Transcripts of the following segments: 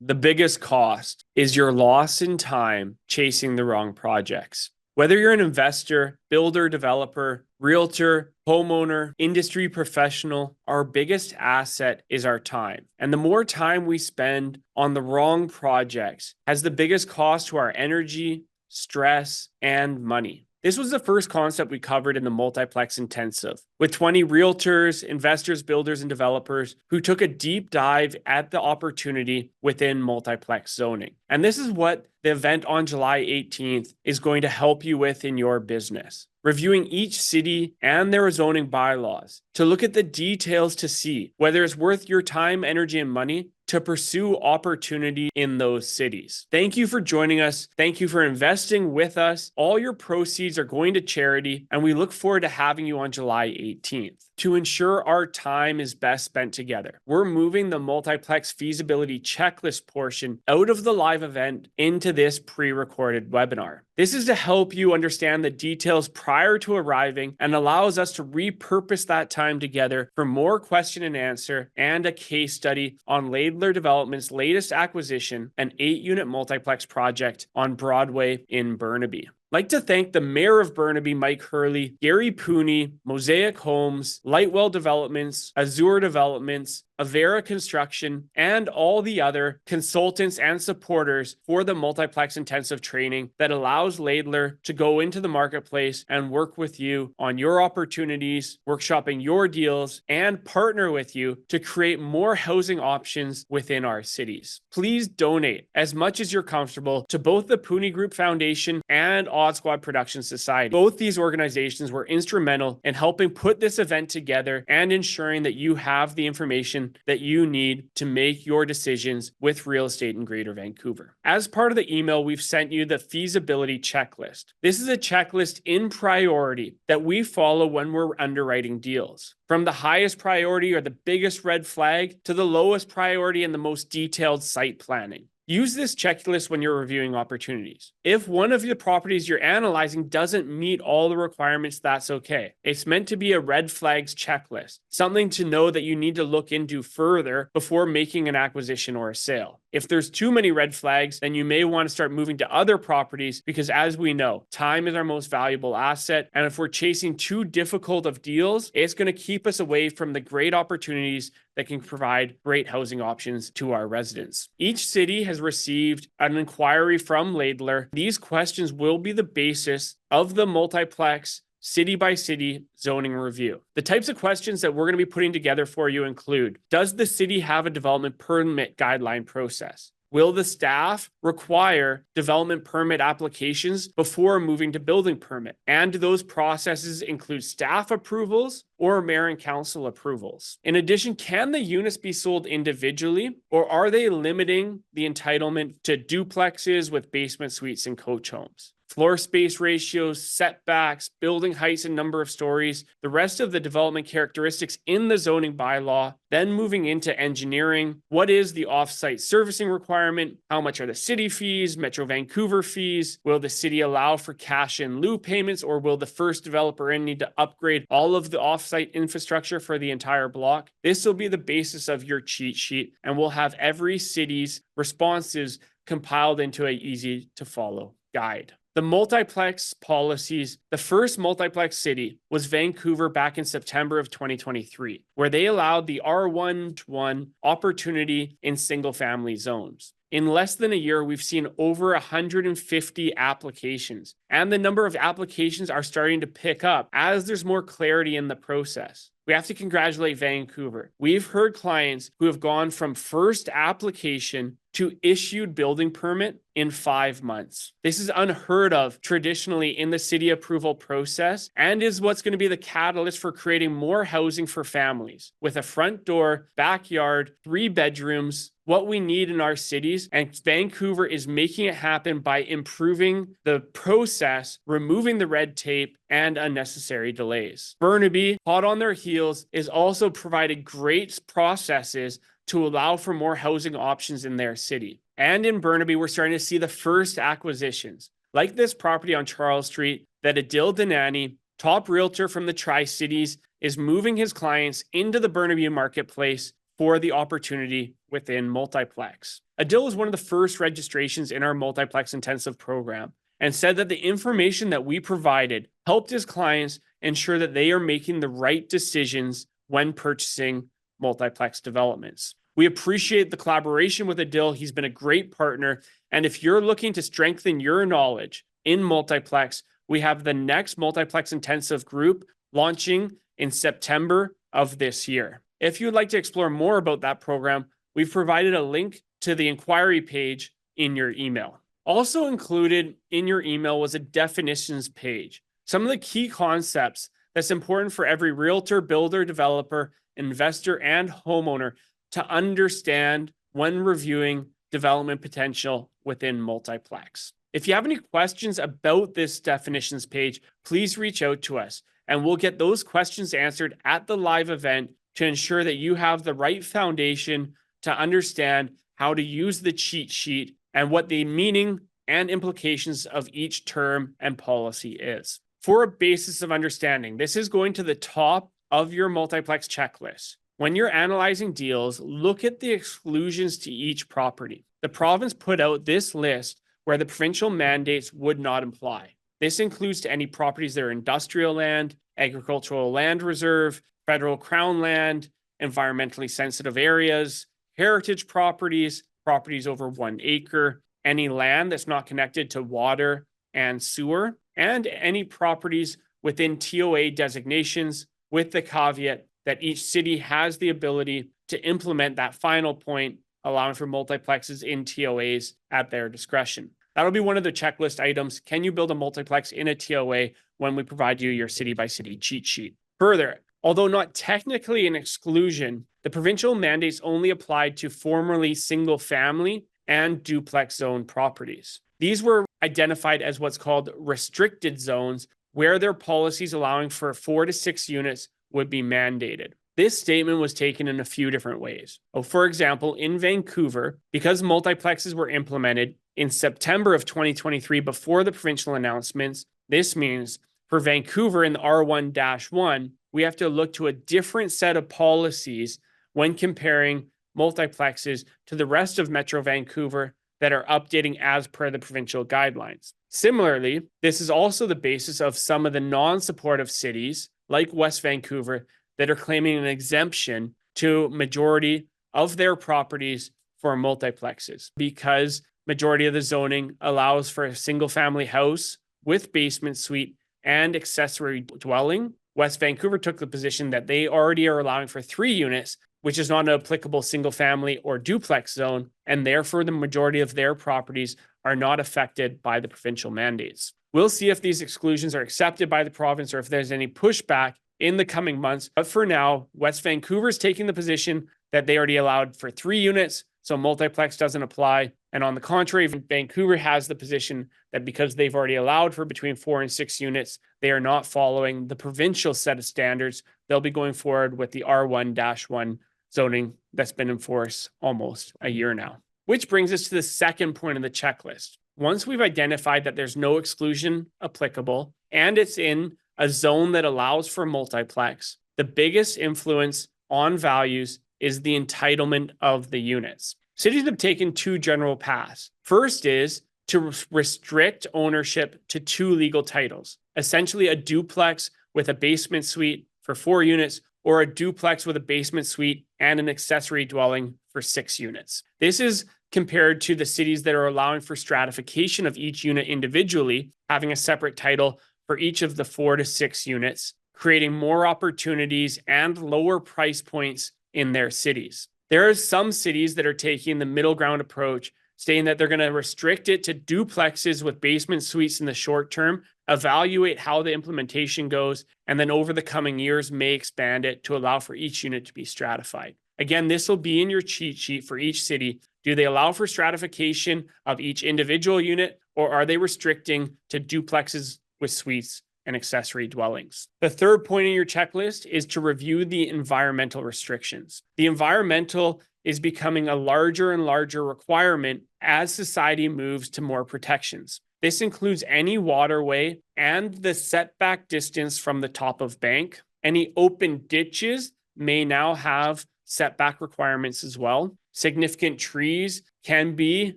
The biggest cost is your loss in time chasing the wrong projects. Whether you're an investor, builder, developer, realtor, homeowner, industry professional, our biggest asset is our time. And the more time we spend on the wrong projects has the biggest cost to our energy, stress, and money. This was the first concept we covered in the Multiplex Intensive, with 20 realtors, investors, builders, and developers who took a deep dive at the opportunity within multiplex zoning. And this is what the event on July 18th is going to help you with in your business. Reviewing each city and their zoning bylaws to look at the details to see whether it's worth your time, energy, and money to pursue opportunity in those cities. Thank you for joining us. Thank you for investing with us. All your proceeds are going to charity, and we look forward to having you on July 18th. To ensure our time is best spent together, we're moving the multiplex feasibility checklist portion out of the live event into this pre-recorded webinar. This is to help you understand the details prior to arriving and allows us to repurpose that time together for more question and answer and a case study on Laidler Development's latest acquisition, an 8-unit multiplex project on Broadway in Burnaby. I'd like to thank the Mayor of Burnaby, Mike Hurley, Gary Pooni, Mosaic Homes, Lightwell Developments, Azure Developments, Avera Construction, and all the other consultants and supporters for the Multiplex Intensive training that allows Laidler to go into the marketplace and work with you on your opportunities, workshopping your deals, and partner with you to create more housing options within our cities. Please donate as much as you're comfortable to both the Pooni Group Foundation and Odd Squad Production Society. Both these organizations were instrumental in helping put this event together and ensuring that you have the information that you need to make your decisions with real estate in Greater Vancouver. As part of the email, we've sent you the feasibility checklist. This is a checklist in priority that we follow when we're underwriting deals. From the highest priority or the biggest red flag to the lowest priority and the most detailed site planning. Use this checklist when you're reviewing opportunities. If one of the properties you're analyzing doesn't meet all the requirements, that's okay. It's meant to be a red flags checklist, something to know that you need to look into further before making an acquisition or a sale. If there's too many red flags, then you may want to start moving to other properties because, as we know, time is our most valuable asset. And if we're chasing too difficult of deals, it's going to keep us away from the great opportunities that can provide great housing options to our residents. Each city has received an inquiry from Laidler. These questions will be the basis of the multiplex city by city zoning review. The types of questions that we're going to be putting together for you include: does the city have a development permit guideline process? Will the staff require development permit applications before moving to building permit? And do those processes include staff approvals or mayor and council approvals? In addition, can the units be sold individually, or are they limiting the entitlement to duplexes with basement suites and coach homes? Floor space ratios, setbacks, building heights and number of stories, the rest of the development characteristics in the zoning bylaw, then moving into engineering. What is the off-site servicing requirement? How much are the city fees, Metro Vancouver fees? Will the city allow for cash in lieu payments, or will the first developer need to upgrade all of the off-site infrastructure for the entire block? This will be the basis of your cheat sheet, and we'll have every city's responses compiled into an easy to follow guide. The multiplex policies, the first multiplex city was Vancouver back in September of 2023, where they allowed the R1-1 opportunity in single family zones. In less than a year, we've seen over 150 applications, and the number of applications are starting to pick up as there's more clarity in the process. We have to congratulate Vancouver. We've heard clients who have gone from first application to issued building permit in 5 months. This is unheard of traditionally in the city approval process and is what's going to be the catalyst for creating more housing for families with a front door, backyard, 3 bedrooms, what we need in our cities. And Vancouver is making it happen by improving the process, removing the red tape and unnecessary delays. Burnaby, hot on their heels, is also providing great processes to allow for more housing options in their city. And in Burnaby, we're starting to see the first acquisitions, like this property on Charles Street that Adil Danani, top realtor from the Tri-Cities, is moving his clients into the Burnaby marketplace for the opportunity within multiplex. Adil was one of the first registrations in our multiplex intensive program and said that the information that we provided helped his clients ensure that they are making the right decisions when purchasing multiplex developments. We appreciate the collaboration with Adil. He's been a great partner. And if you're looking to strengthen your knowledge in multiplex, we have the next multiplex intensive group launching in September of this year. If you'd like to explore more about that program, we've provided a link to the inquiry page in your email. Also included in your email was a definitions page. Some of the key concepts that's important for every realtor, builder, developer, investor, and homeowner to understand when reviewing development potential within multiplex. If you have any questions about this definitions page, please reach out to us and we'll get those questions answered at the live event to ensure that you have the right foundation to understand how to use the cheat sheet and what the meaning and implications of each term and policy is. For a basis of understanding, this is going to the top of your multiplex checklist. When you're analyzing deals, look at the exclusions to each property. The province put out this list where the provincial mandates would not apply. This includes to any properties that are industrial land, agricultural land reserve, federal crown land, environmentally sensitive areas, heritage properties, properties over 1 acre, any land that's not connected to water and sewer, and any properties within TOA designations, with the caveat that each city has the ability to implement that final point, allowing for multiplexes in TOAs at their discretion. That'll be one of the checklist items. Can you build a multiplex in a TOA when we provide you your city by city cheat sheet? Further, although not technically an exclusion, the provincial mandates only applied to formerly single family and duplex zone properties. These were identified as what's called restricted zones, where their policies allowing for 4 to 6 units would be mandated. This statement was taken in a few different ways. For example, in Vancouver, because multiplexes were implemented in September of 2023 before the provincial announcements, this means for Vancouver in the R1-1, we have to look to a different set of policies when comparing multiplexes to the rest of Metro Vancouver that are updating as per the provincial guidelines. Similarly, this is also the basis of some of the non-supportive cities like West Vancouver that are claiming an exemption to majority of their properties for multiplexes because majority of the zoning allows for a single family house with basement suite and accessory dwelling. West Vancouver took the position that they already are allowing for 3 units, which is not an applicable single family or duplex zone, and therefore the majority of their properties are not affected by the provincial mandates. We'll see if these exclusions are accepted by the province or if there's any pushback in the coming months. But for now, West Vancouver is taking the position that they already allowed for 3 units, so multiplex doesn't apply. And on the contrary, Vancouver has the position that because they've already allowed for between 4 and 6 units, they are not following the provincial set of standards. They'll be going forward with the R1-1 zoning that's been in force almost a year now. Which brings us to the second point of the checklist. Once we've identified that there's no exclusion applicable and it's in a zone that allows for multiplex, the biggest influence on values is the entitlement of the units. Cities have taken 2 general paths. First is to restrict ownership to 2 legal titles, essentially a duplex with a basement suite for 4 units or a duplex with a basement suite and an accessory dwelling for 6 units. This is compared to the cities that are allowing for stratification of each unit individually, having a separate title for each of the 4 to 6 units, creating more opportunities and lower price points in their cities. There are some cities that are taking the middle ground approach, stating that they're going to restrict it to duplexes with basement suites in the short term, evaluate how the implementation goes, and then over the coming years may expand it to allow for each unit to be stratified. Again, this will be in your cheat sheet for each city. Do they allow for stratification of each individual unit, or are they restricting to duplexes with suites and accessory dwellings? The third point in your checklist is to review the environmental restrictions. The environmental is becoming a larger and larger requirement as society moves to more protections. This includes any waterway and the setback distance from the top of bank. Any open ditches may now have setback requirements as well. Significant trees can be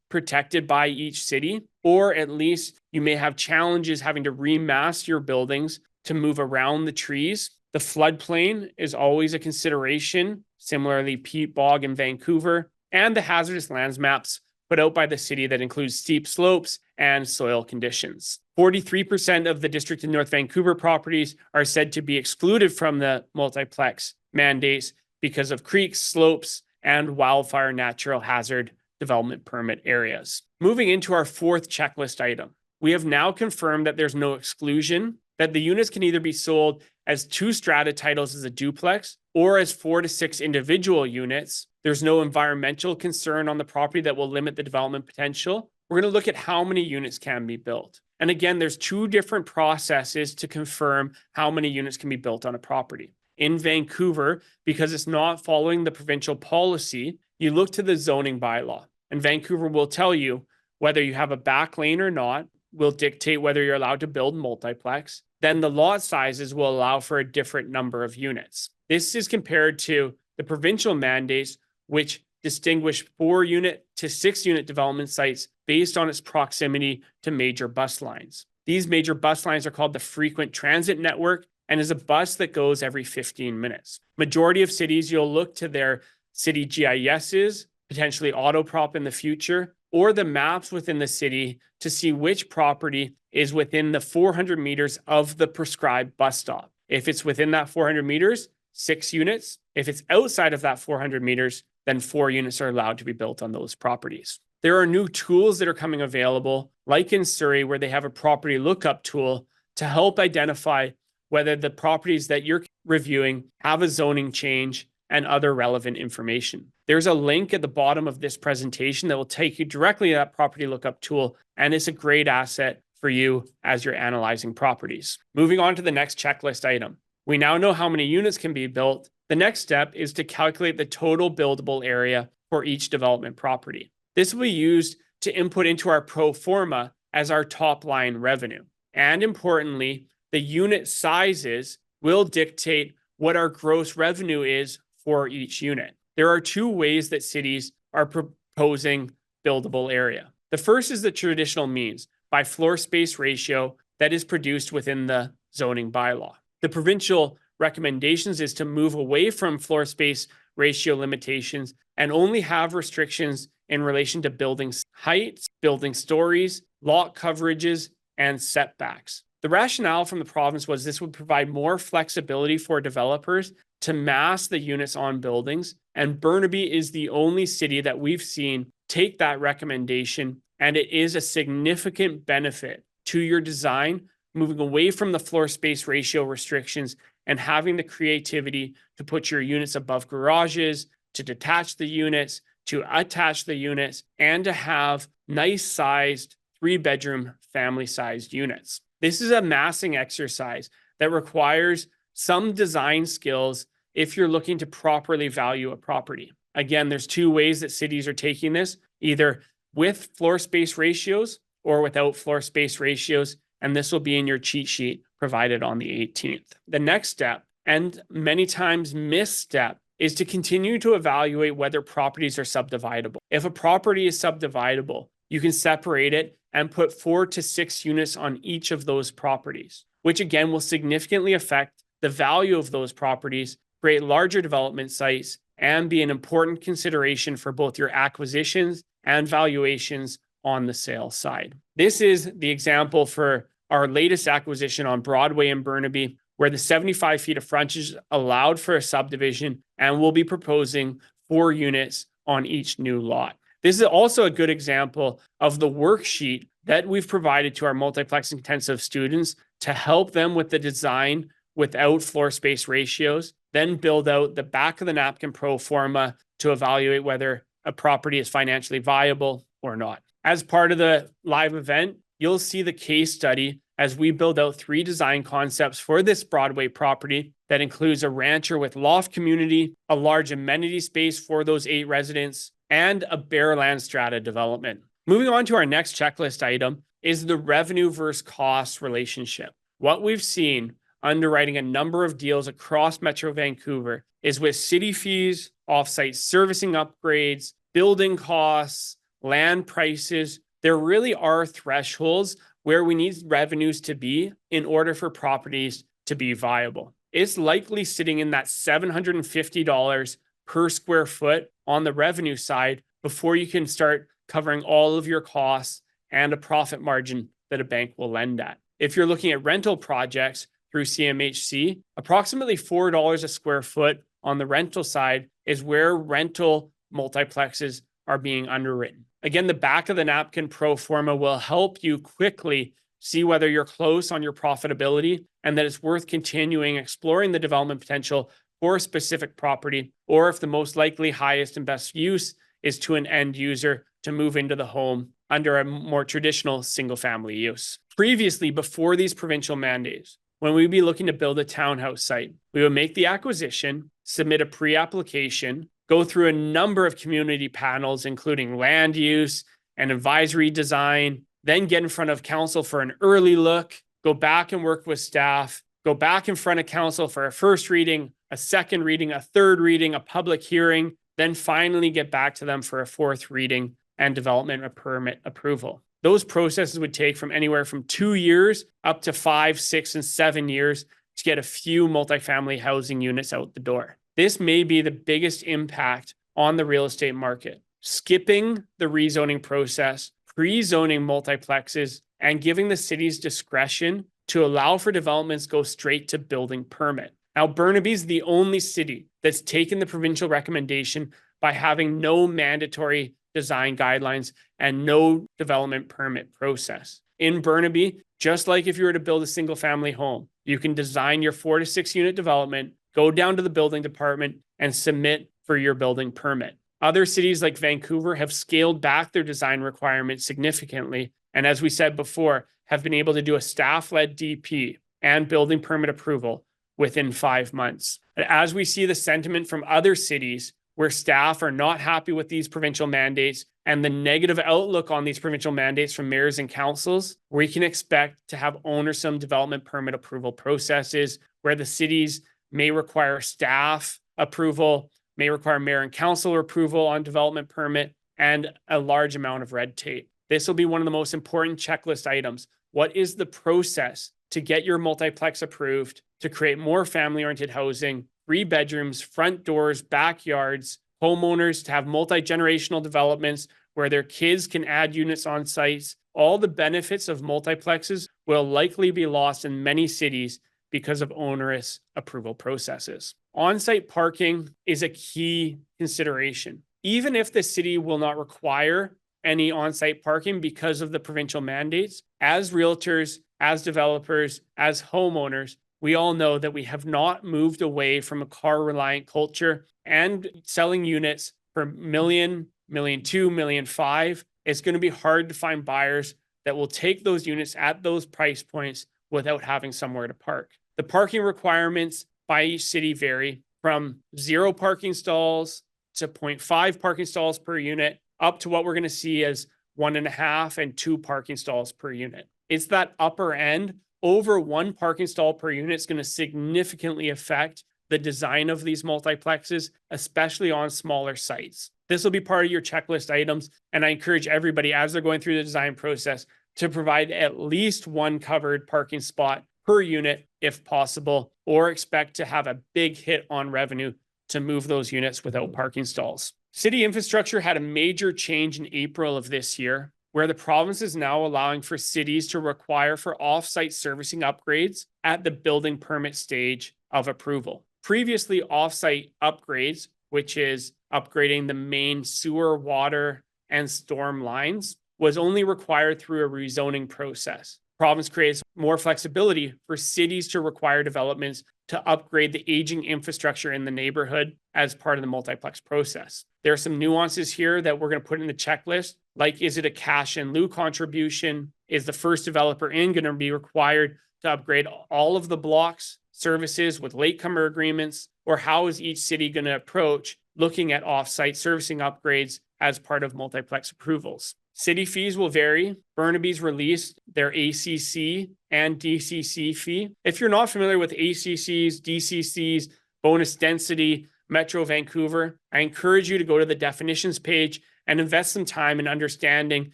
protected by each city, or at least you may have challenges having to remass your buildings to move around the trees. The floodplain is always a consideration, similarly peat bog in Vancouver, and the hazardous lands maps put out by the city that includes steep slopes and soil conditions. 43% of the District of North Vancouver properties are said to be excluded from the multiplex mandates because of creeks, slopes, and wildfire natural hazard development permit areas. Moving into our fourth checklist item, we have now confirmed that there's no exclusion, that the units can either be sold as 2 strata titles as a duplex or as 4 to 6 individual units. There's no environmental concern on the property that will limit the development potential. We're going to look at how many units can be built. And again, there's 2 different processes to confirm how many units can be built on a property. In Vancouver, because it's not following the provincial policy, you look to the zoning bylaw. And Vancouver will tell you whether you have a back lane or not, will dictate whether you're allowed to build multiplex. Then the lot sizes will allow for a different number of units. This is compared to the provincial mandates, which distinguish 4-unit to 6-unit development sites based on its proximity to major bus lines. These major bus lines are called the frequent transit network and is a bus that goes every 15 minutes. Majority of cities, you'll look to their city GISs, potentially Autoprop in the future, or the maps within the city to see which property is within the 400 meters of the prescribed bus stop. If it's within that 400 meters, 6 units. If it's outside of that 400 meters, then 4 units are allowed to be built on those properties. There are new tools that are coming available, like in Surrey, where they have a property lookup tool to help identify whether the properties that you're reviewing have a zoning change and other relevant information. There's a link at the bottom of this presentation that will take you directly to that property lookup tool, and it's a great asset for you as you're analyzing properties. Moving on to the next checklist item. We now know how many units can be built. The next step is to calculate the total buildable area for each development property. This will be used to input into our pro forma as our top line revenue. And importantly, the unit sizes will dictate what our gross revenue is for each unit. There are 2 ways that cities are proposing buildable area. The first is the traditional means, by floor space ratio that is produced within the zoning bylaw. The provincial recommendations is to move away from floor space ratio limitations and only have restrictions in relation to building heights, building stories, lot coverages, and setbacks. The rationale from the province was this would provide more flexibility for developers to mass the units on buildings, and Burnaby is the only city that we've seen take that recommendation, and it is a significant benefit to your design, moving away from the floor space ratio restrictions and having the creativity to put your units above garages, to detach the units, to attach the units, and to have nice sized 3-bedroom family sized units. This is a massing exercise that requires some design skills if you're looking to properly value a property. Again, there's 2 ways that cities are taking this, either with floor space ratios or without floor space ratios, and this will be in your cheat sheet provided on the 18th. The next step, and many times missed step, is to continue to evaluate whether properties are subdividable. If a property is subdividable, you can separate it and put 4 to 6 units on each of those properties, which again will significantly affect the value of those properties, create larger development sites, and be an important consideration for both your acquisitions and valuations on the sales side. This is the example for our latest acquisition on Broadway in Burnaby, where the 75 feet of frontage allowed for a subdivision, and we'll be proposing 4 units on each new lot. This is also a good example of the worksheet that we've provided to our multiplex intensive students to help them with the design without floor space ratios, then build out the back of the napkin pro forma to evaluate whether a property is financially viable or not. As part of the live event, you'll see the case study as we build out 3 design concepts for this Broadway property that includes a rancher with loft community, a large amenity space for those 8 residents, and a bare land strata development. Moving on to our next checklist item is the revenue versus cost relationship. What we've seen underwriting a number of deals across Metro Vancouver is with city fees, offsite servicing upgrades, building costs, land prices. There really are thresholds where we need revenues to be in order for properties to be viable. It's likely sitting in that $750 per square foot on the revenue side before you can start covering all of your costs and a profit margin that a bank will lend at. If you're looking at rental projects through CMHC, approximately $4 a square foot on the rental side is where rental multiplexes are being underwritten. Again, the back of the napkin pro forma will help you quickly see whether you're close on your profitability and that it's worth continuing exploring the development potential for a specific property, or if the most likely highest and best use is to an end user to move into the home under a more traditional single family use. Previously, before these provincial mandates, when we'd be looking to build a townhouse site, we would make the acquisition, submit a pre-application, go through a number of community panels, including land use and advisory design, then get in front of council for an early look, go back and work with staff, go back in front of council for a first reading, a second reading, a third reading, a public hearing, then finally get back to them for a fourth reading and development or permit approval. Those processes would take from anywhere from 2 years up to 5, 6, and 7 years to get a few multifamily housing units out the door. This may be the biggest impact on the real estate market. Skipping the rezoning process, pre-zoning multiplexes, and giving the city's discretion to allow for developments go straight to building permit. Now, Burnaby is the only city that's taken the provincial recommendation by having no mandatory design guidelines and no development permit process. In Burnaby, just like if you were to build a single family home, you can design your 4 to 6 unit development, go down to the building department and submit for your building permit. Other cities like Vancouver have scaled back their design requirements significantly. And as we said before, have been able to do a staff-led DP and building permit approval within 5 months. As we see the sentiment from other cities where staff are not happy with these provincial mandates and the negative outlook on these provincial mandates from mayors and councils, we can expect to have onersome development permit approval processes where the cities may require staff approval, may require mayor and council approval on development permit, and a large amount of red tape. This will be one of the most important checklist items. What is the process to get your multiplex approved to create more family-oriented housing, 3 bedrooms, front doors, backyards, homeowners to have multi-generational developments where their kids can add units on sites? All the benefits of multiplexes will likely be lost in many cities because of onerous approval processes. On-site parking is a key consideration. Even if the city will not require any on-site parking because of the provincial mandates, as realtors, as developers, as homeowners, we all know that we have not moved away from a car-reliant culture, and selling units for $1 million, $1.2 million, $1.5 million, it's going to be hard to find buyers that will take those units at those price points without having somewhere to park. The parking requirements by each city vary from 0 parking stalls to 0.5 parking stalls per unit, up to what we're going to see as 1.5 and 2 parking stalls per unit. It's that upper end. Over 1 parking stall per unit is going to significantly affect the design of these multiplexes, especially on smaller sites. This will be part of your checklist items, and I encourage everybody as they're going through the design process to provide at least 1 covered parking spot per unit if possible, or expect to have a big hit on revenue to move those units without parking stalls. City infrastructure had a major change in April of this year, where the province is now allowing for cities to require for off-site servicing upgrades at the building permit stage of approval. Previously, off-site upgrades, which is upgrading the main sewer, water, and storm lines, was only required through a rezoning process. Province creates more flexibility for cities to require developments to upgrade the aging infrastructure in the neighborhood as part of the multiplex process. There are some nuances here that we're going to put in the checklist, like is it a cash in lieu contribution? Is the first developer in going to be required to upgrade all of the blocks, services with latecomer agreements? Or how is each city going to approach looking at off-site servicing upgrades as part of multiplex approvals? City fees will vary. Burnaby's released their ACC and DCC fee. If you're not familiar with ACCs, DCCs, bonus density, Metro Vancouver, I encourage you to go to the definitions page and invest some time in understanding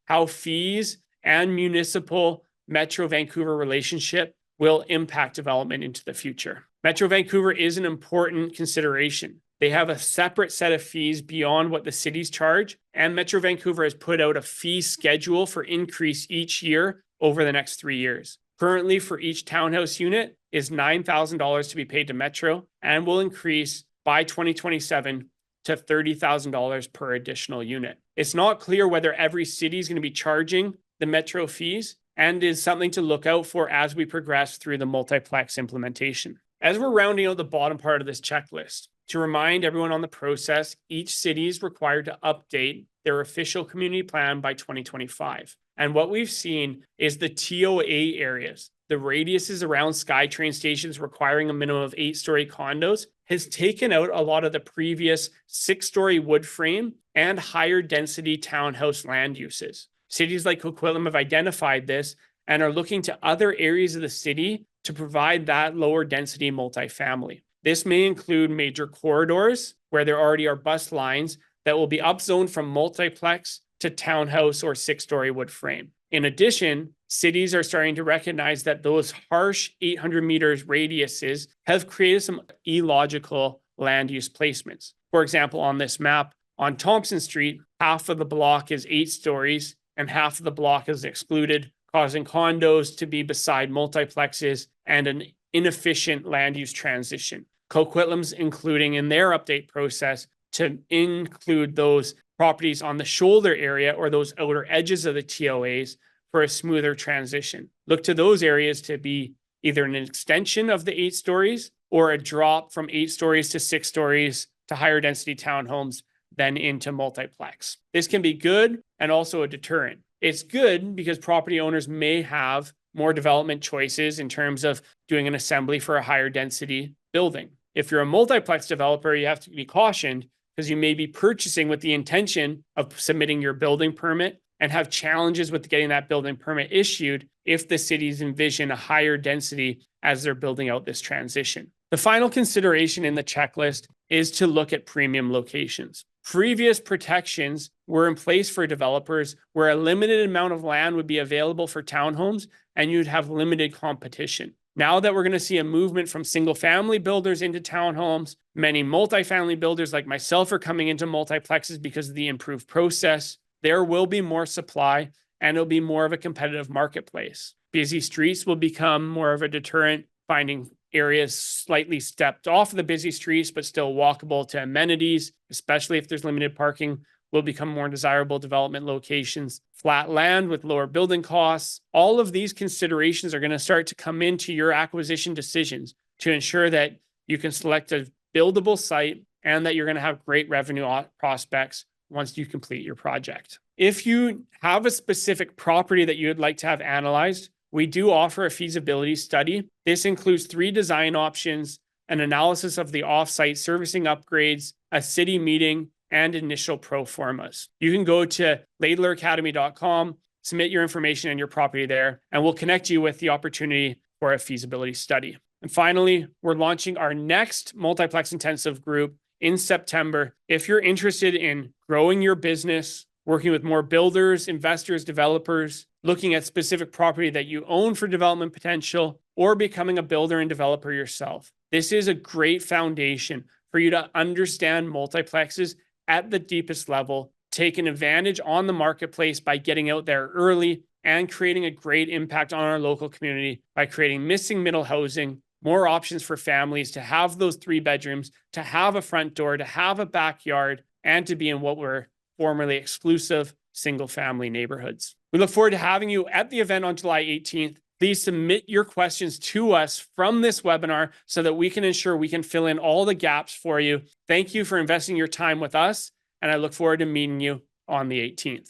how fees and municipal Metro Vancouver relationship will impact development into the future. Metro Vancouver is an important consideration. They have a separate set of fees beyond what the cities charge, and Metro Vancouver has put out a fee schedule for increase each year over the next 3 years. Currently, for each townhouse unit is $9,000 to be paid to Metro and will increase by 2027 to $30,000 per additional unit. It's not clear whether every city is going to be charging the Metro fees, and is something to look out for as we progress through the multiplex implementation. As we're rounding out the bottom part of this checklist, to remind everyone on the process, each city is required to update their official community plan by 2025. And what we've seen is the TOA areas, the radiuses around SkyTrain stations requiring a minimum of 8-story condos, has taken out a lot of the previous 6-story wood frame and higher density townhouse land uses. Cities like Coquitlam have identified this and are looking to other areas of the city to provide that lower density multifamily. This may include major corridors where there already are bus lines that will be upzoned from multiplex to townhouse or 6-story wood frame. In addition, cities are starting to recognize that those harsh 800 meters radiuses have created some illogical land use placements. For example, on this map, on Thompson Street, half of the block is 8 stories and half of the block is excluded, causing condos to be beside multiplexes and an inefficient land use transition. Coquitlam's including in their update process to include those properties on the shoulder area or those outer edges of the TOAs for a smoother transition. Look to those areas to be either an extension of the 8 stories or a drop from 8 stories to 6 stories to higher density townhomes, then into multiplex. This can be good and also a deterrent. It's good because property owners may have more development choices in terms of doing an assembly for a higher density building. If you're a multiplex developer, you have to be cautioned because you may be purchasing with the intention of submitting your building permit and have challenges with getting that building permit issued if the cities envision a higher density as they're building out this transition. The final consideration in the checklist is to look at premium locations. Previous protections were in place for developers where a limited amount of land would be available for townhomes and you'd have limited competition. Now that we're going to see a movement from single family builders into townhomes, many multifamily builders like myself are coming into multiplexes because of the improved process. There will be more supply and it'll be more of a competitive marketplace. Busy streets will become more of a deterrent, finding areas slightly stepped off of the busy streets, but still walkable to amenities, especially if there's limited parking, will become more desirable development locations. Flat land with lower building costs. All of these considerations are going to start to come into your acquisition decisions to ensure that you can select a buildable site and that you're going to have great revenue prospects once you complete your project. If you have a specific property that you would like to have analyzed, we do offer a feasibility study. This includes 3 design options, an analysis of the off-site servicing upgrades, a city meeting, and initial pro formas. You can go to laidleracademy.com, submit your information and your property there, and we'll connect you with the opportunity for a feasibility study. And finally, we're launching our next multiplex intensive group in September. If you're interested in growing your business, working with more builders, investors, developers, looking at specific property that you own for development potential, or becoming a builder and developer yourself, this is a great foundation for you to understand multiplexes at the deepest level, take an advantage on the marketplace by getting out there early and creating a great impact on our local community by creating missing middle housing, more options for families to have those 3 bedrooms, to have a front door, to have a backyard, and to be in what were formerly exclusive single family neighborhoods. We look forward to having you at the event on July 18th. Please submit your questions to us from this webinar so that we can ensure we can fill in all the gaps for you. Thank you for investing your time with us, and I look forward to meeting you on the 18th.